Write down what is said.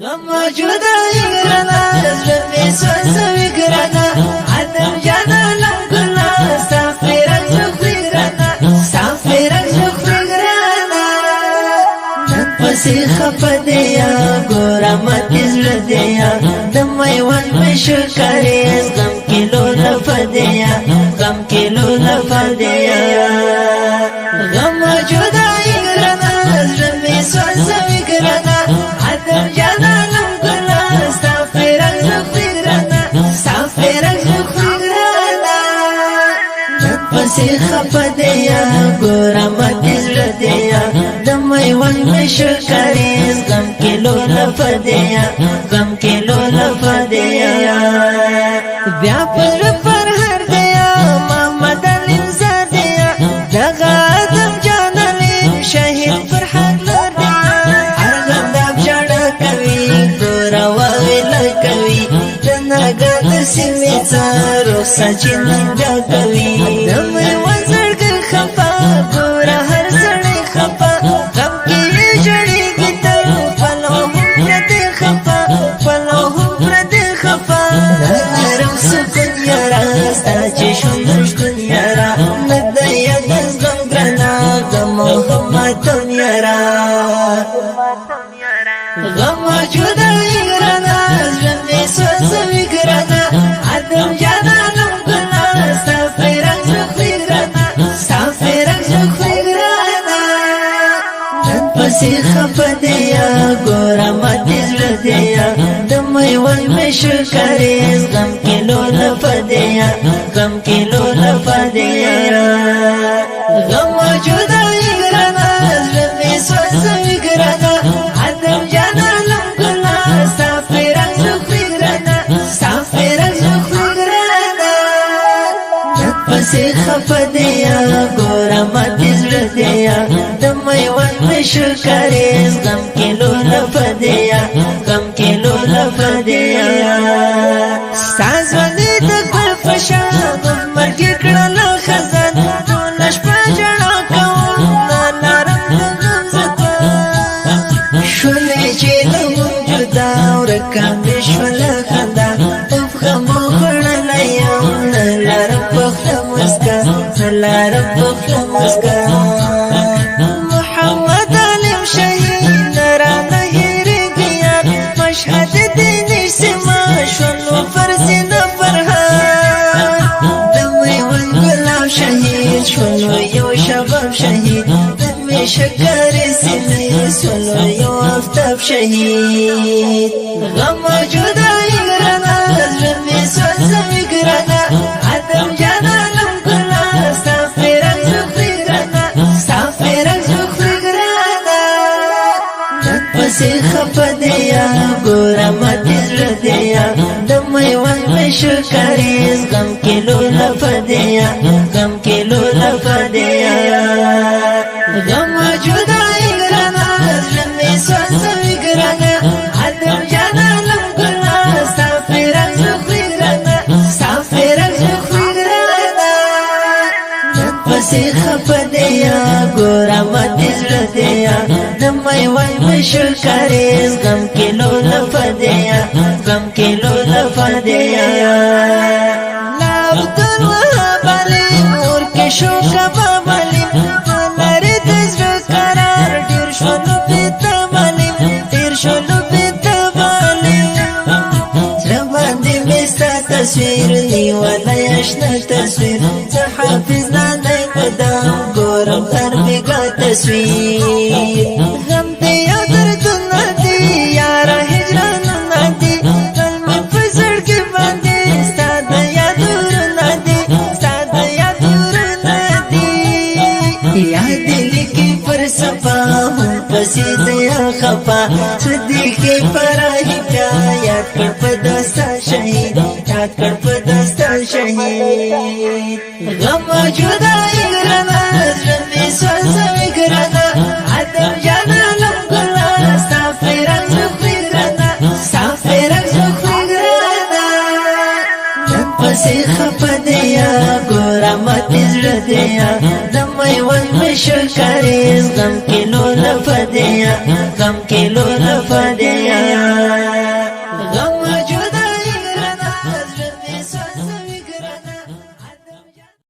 غم جدائی گرانا زلمی سوزوی گرانا عدم جانا لم گلا سافی رنگ زخوی گرانا سافی رنگ زخوی گرانا نن پسی خپ دیا گورا متیز ردیا دمی ون مشکریز غم کلو لف دیا غم کلو لف دیا غم جدائی گرانا زلمی سوزوی گرانا عدم جانا لم گلا سافی رنگ زخوی گرانا سافی رنگ زخوی گرانا نن پسی خپ دیا گورا متیز ردیا دمی ون مشکریز غم کلو لف دیا غم کلو لف دیا بیا پر پر هر دیا محمد علیم زادیا دغا آدم جان علیم شهید پر حق لر دیا هر غنداب جڑا کوي گورا واویل کوي دنگا دسیمی چارو سچی ننجا کوي دمی وزرگر خفا گورا هر سڑی خفا غم کی جڑی کی تر پلو هم پردی خفا پلو هم پردی خفا نرم سکن یارا ستا چشم نشکن یارا ندیا دز غم گرانا غم محمدون یارا غم جدائی گرانا زلمی سوزوی گرانا عدم جانا لم گلا سافی رنگ زخوی گرانا سافی رنگ زخوی گرانا نن پسی خپ دیا گورا متیز ردیا دمی ون مشکریز غم کلو لف دیا غم کلو لف دیا غم جدائی گرانا زلمی سوزوی گرانا عدم جانا لم گلا سافی رنگ زخوی گرانا سافی رنگ زخوی گرانا نن پسی خپ دیا گورا متیز ردیا دمی ون مشکریز غم کلو لف دیا غم کلو لف دیا ساز وندی دکل فشان مرگی کرل خزان دولش پا جڑا کون نارم دنم زدان شولی چی دمون جدا ورکام بشول خندا اف غمو خرل یم نلارم پخت مسکا نلارم پخت مسکا محمد علیم شهید نرانا هیری گیار مشهد دینی سما شلو فرسی نفرهان دمی ون گلاب شهید شلو یو شباب شهید دمی شکاری سینی شلو یو افتاب شهید غم جدائی گرانا زلمی سوزوی گرانا عدم جانا لم گلا سافی رنگ زخوی گرانا سافی رنگ زخوی گرانا نن پسی خپ دیا گورا متیز ردیا دمی ون مشکریز غم کلو لف دیا غم کلو لف دیا غم جدائی گرانا زلمی سوزوی گرانا عدم جانا لم گلا سافی رنگ زخوی گرانا سافی رنگ زخوی گرانا نن پسی خپ دیا گورا متیز ردیا دمی ون مشکریز غم کلو لف دیا غم کلو لف دیا لابدالوهاب علیم ورکشو کباب علیم لاری دزر قرار دیر شلو بیتاب علیم دیر شلو بیتاب علیم زرباندی میستا تصویر نیوالا یشنا تصویر زحافظ نانی قدام گورم غربگا تصویر غم دیا دردنا دی یارا هجرانا دی قلمی پزر کی باندی ستاد یادورنا دی ستاد یادورنا دی یادی لکی پر صفا ہم پسی دیا خفا صدیقی پرا حکایات کر پدستا شہید یاد کر پدستا شہید غم جدائی گرانا زلمی سوزوی گرانا عدم جانا لم گلا سافی رنگ زخوی گرانا سافی رنگ زخوی گرانا نن پسی خپ دیا گورا متیز ردیا دمی ون مشکریز غم کلو لف دیا غم